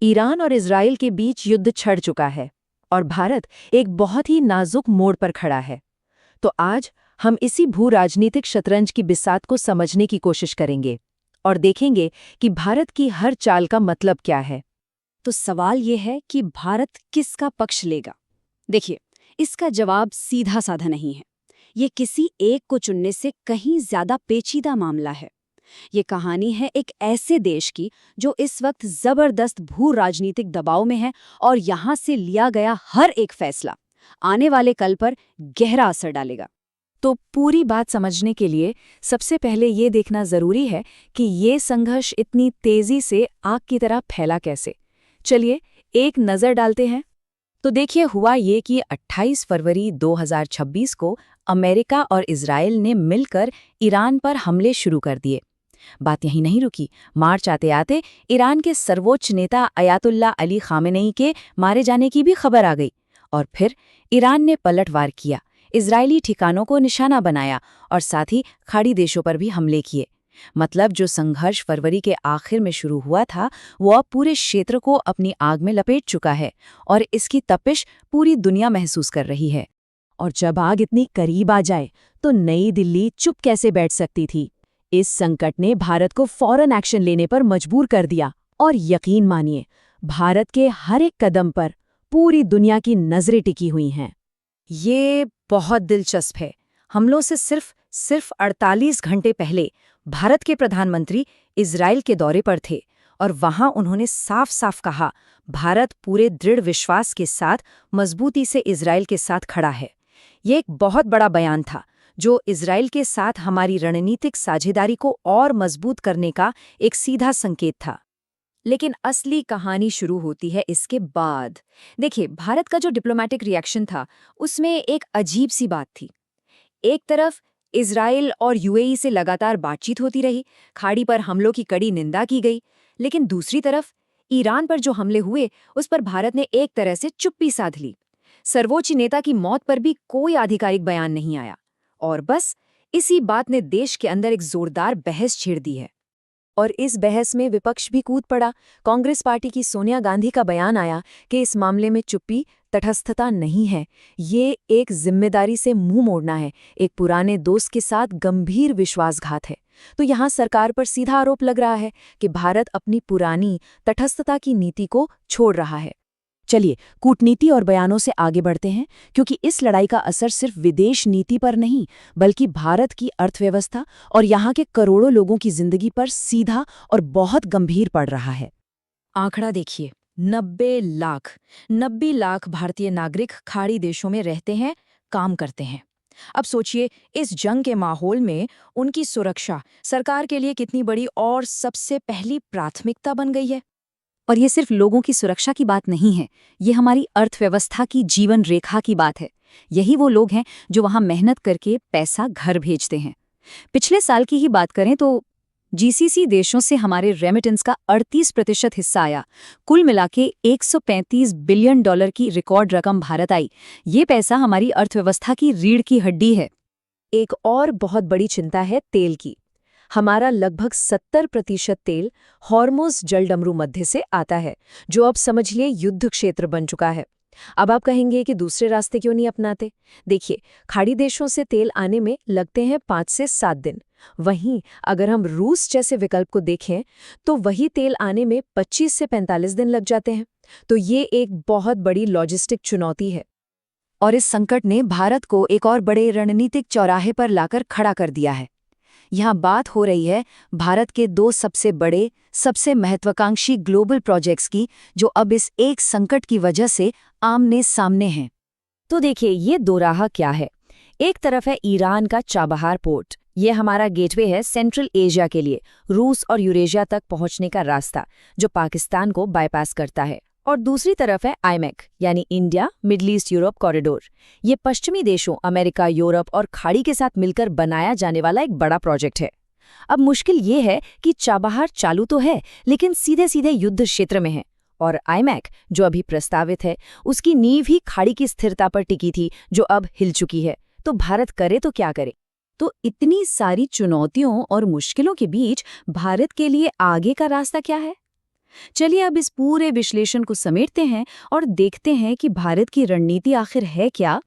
Iran और Israel के बीच युद्ध छिड़ चुका है और भारत एक बहुत ही नाजुक मोड़ पर खड़ा है। तो आज हम इसी भू राजनीतिक शतरंज की बिसात को समझने की कोशिश करेंगे और देखेंगे कि भारत की हर चाल का मतलब क्या है। तो सवाल ये है कि भारत किसका पक्ष लेगा। देखिए, इसका जवाब सीधा साधा नहीं है। ये किसी एक को चुनने से कहीं ज्यादा पेचीदा मामला है। ये कहानी है एक ऐसे देश की जो इस वक्त जबरदस्त भू राजनीतिक दबाव में है और यहां से लिया गया हर एक फैसला आने वाले कल पर गहरा असर डालेगा। तो पूरी बात समझने के लिए सबसे पहले ये देखना जरूरी है कि ये संघर्ष इतनी तेजी से आग की तरह फैला कैसे। चलिए एक नज़र डालते हैं। तो देखिए, हुआ ये कि 28 फरवरी 2026 को अमेरिका और इजराइल ने मिलकर ईरान पर हमले शुरू कर दिए। बात यहीं नहीं रुकी। मार्च आते आते ईरान के सर्वोच्च नेता अयातुल्ला अली खामेनेई के मारे जाने की भी खबर आ गई और फिर ईरान ने पलटवार किया, इजरायली ठिकानों को निशाना बनाया और साथ ही खाड़ी देशों पर भी हमले किए। मतलब जो संघर्ष फरवरी के आखिर में शुरू हुआ था वो अब पूरे क्षेत्र को अपनी आग में लपेट चुका है और इसकी तपिश पूरी दुनिया महसूस कर रही है। और जब आग इतनी करीब आ जाए तो नई दिल्ली चुप कैसे बैठ सकती थी। इस संकट ने भारत को फौरन एक्शन लेने पर मजबूर कर दिया और यकीन मानिए, भारत के हर एक कदम पर पूरी दुनिया की नजरें टिकी हुई हैं। ये बहुत दिलचस्प है। हमलों से सिर्फ 48 घंटे पहले भारत के प्रधानमंत्री इजराइल के दौरे पर थे और वहां उन्होंने साफ साफ कहा, भारत पूरे दृढ़ विश्वास के साथ मजबूती से इजराइल के साथ खड़ा है। ये एक बहुत बड़ा बयान था जो इजराइल के साथ हमारी रणनीतिक साझेदारी को और मजबूत करने का एक सीधा संकेत था। लेकिन असली कहानी शुरू होती है इसके बाद। देखिए, भारत का जो डिप्लोमैटिक रिएक्शन था उसमें एक अजीब सी बात थी। एक तरफ इजराइल और यूएई से लगातार बातचीत होती रही, खाड़ी पर हमलों की कड़ी निंदा की गई, लेकिन दूसरी तरफ ईरान पर जो हमले हुए उस पर भारत ने एक तरह से चुप्पी साध ली। सर्वोच्च नेता की मौत पर भी कोई आधिकारिक बयान नहीं आया और बस इसी बात ने देश के अंदर एक जोरदार बहस छेड़ दी है। और इस बहस में विपक्ष भी कूद पड़ा। कांग्रेस पार्टी की सोनिया गांधी का बयान आया कि इस मामले में चुप्पी तटस्थता नहीं है, ये एक जिम्मेदारी से मुंह मोड़ना है, एक पुराने दोस्त के साथ गंभीर विश्वासघात है। तो यहाँ सरकार पर सीधा आरोप लग रहा है कि भारत अपनी पुरानी तटस्थता की नीति को छोड़ रहा है। चलिए कूटनीति और बयानों से आगे बढ़ते हैं, क्योंकि इस लड़ाई का असर सिर्फ विदेश नीति पर नहीं बल्कि भारत की अर्थव्यवस्था और यहाँ के करोड़ों लोगों की जिंदगी पर सीधा और बहुत गंभीर पड़ रहा है। आंकड़ा देखिए, 90 लाख भारतीय नागरिक खाड़ी देशों में रहते हैं, काम करते हैं। अब सोचिए, इस जंग के माहौल में उनकी सुरक्षा सरकार के लिए कितनी बड़ी और सबसे पहली प्राथमिकता बन गई है। और ये सिर्फ लोगों की सुरक्षा की बात नहीं है, ये हमारी अर्थव्यवस्था की जीवन रेखा की बात है। यही वो लोग हैं जो वहाँ मेहनत करके पैसा घर भेजते हैं। पिछले साल की ही बात करें तो जीसीसी देशों से हमारे रेमिटेंस का 38% हिस्सा आया। कुल मिलाके $135 बिलियन की रिकॉर्ड रकम भारत आई। ये पैसा हमारी अर्थव्यवस्था की रीढ़ की हड्डी है। एक और बहुत बड़ी चिंता है तेल की। हमारा लगभग 70% तेल हॉर्मुज़ जलडमरू मध्य से आता है, जो अब समझिए युद्ध क्षेत्र बन चुका है। अब आप कहेंगे कि दूसरे रास्ते क्यों नहीं अपनाते। देखिए, खाड़ी देशों से तेल आने में लगते हैं 5 से 7 दिन। वहीं अगर हम रूस जैसे विकल्प को देखें तो वही तेल आने में 25 से 45 दिन लग जाते हैं। तो ये एक बहुत बड़ी लॉजिस्टिक चुनौती है और इस संकट ने भारत को एक और बड़े रणनीतिक चौराहे पर लाकर खड़ा कर दिया है। यहाँ बात हो रही है भारत के 2 सबसे बड़े, सबसे महत्वाकांक्षी ग्लोबल प्रोजेक्ट्स की, जो अब इस एक संकट की वजह से आमने सामने हैं। तो देखिए, ये दोराहा क्या है। एक तरफ है ईरान का चाबहार पोर्ट, ये हमारा गेटवे है सेंट्रल एशिया के लिए, रूस और यूरेशिया तक पहुंचने का रास्ता जो पाकिस्तान को बाईपास करता है। और दूसरी तरफ है आईमेक यानी India middle east Europe corridor. ये पश्चिमी देशों अमेरिका, यूरोप और खाड़ी के साथ मिलकर बनाया जाने वाला एक बड़ा प्रोजेक्ट है। अब मुश्किल ये है कि चाबहार चालू तो है लेकिन सीधे सीधे युद्ध क्षेत्र में है, और आईमेक जो अभी प्रस्तावित है उसकी नींव ही खाड़ी की स्थिरता पर टिकी थी, जो अब हिल चुकी है। तो भारत करे तो क्या करे। तो इतनी सारी चुनौतियों और मुश्किलों के बीच भारत के लिए आगे का रास्ता क्या है। चलिए अब इस पूरे विश्लेषण को समेटते हैं और देखते हैं कि भारत की रणनीति आखिर है क्या।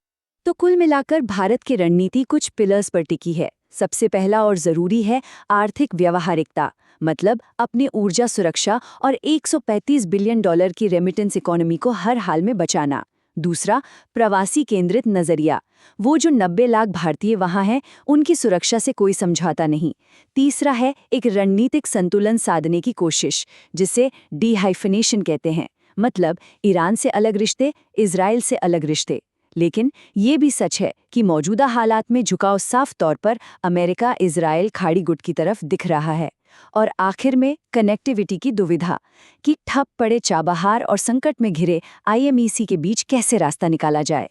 तो कुल मिलाकर भारत की रणनीति कुछ पिलर्स पर टिकी है। सबसे पहला और जरूरी है आर्थिक व्यावहारिकता, मतलब अपनी ऊर्जा सुरक्षा और $135 बिलियन की रेमिटेंस इकोनॉमी को हर हाल में बचाना। दूसरा, प्रवासी केंद्रित नजरिया, वो जो 90 लाख भारतीय वहां हैं उनकी सुरक्षा से कोई समझौता नहीं। तीसरा है एक रणनीतिक संतुलन साधने की कोशिश, जिसे डीहाइफिनेशन कहते हैं, मतलब ईरान से अलग रिश्ते, इजराइल से अलग रिश्ते। लेकिन ये भी सच है कि मौजूदा हालात में झुकाव साफ तौर पर अमेरिका इजराइल खाड़ी गुट की तरफ दिख रहा है। और आखिर में कनेक्टिविटी की दुविधा कि ठप पड़े चाबहार और संकट में घिरे IMEC के बीच कैसे रास्ता निकाला जाए।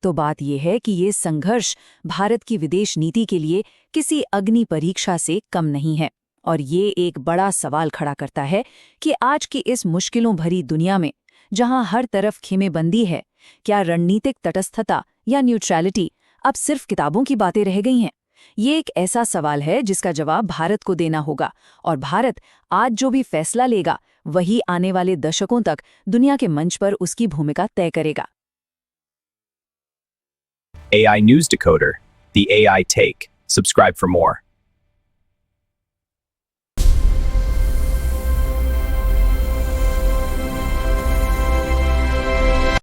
तो बात यह है कि ये संघर्ष भारत की विदेश नीति के लिए किसी अग्नि परीक्षा से कम नहीं है। और ये एक बड़ा सवाल खड़ा करता है कि आज की इस मुश्किलों भरी दुनिया में, जहां हर तरफ खेमेबंदी है, क्या रणनीतिक तटस्थता या न्यूट्रलिटी अब सिर्फ किताबों की बातें रह गई हैं? ये एक ऐसा सवाल है जिसका जवाब भारत को देना होगा, और भारत आज जो भी फैसला लेगा वही आने वाले दशकों तक दुनिया के मंच पर उसकी भूमिका तय करेगा। AI News Decoder, the AI Take. Subscribe for more.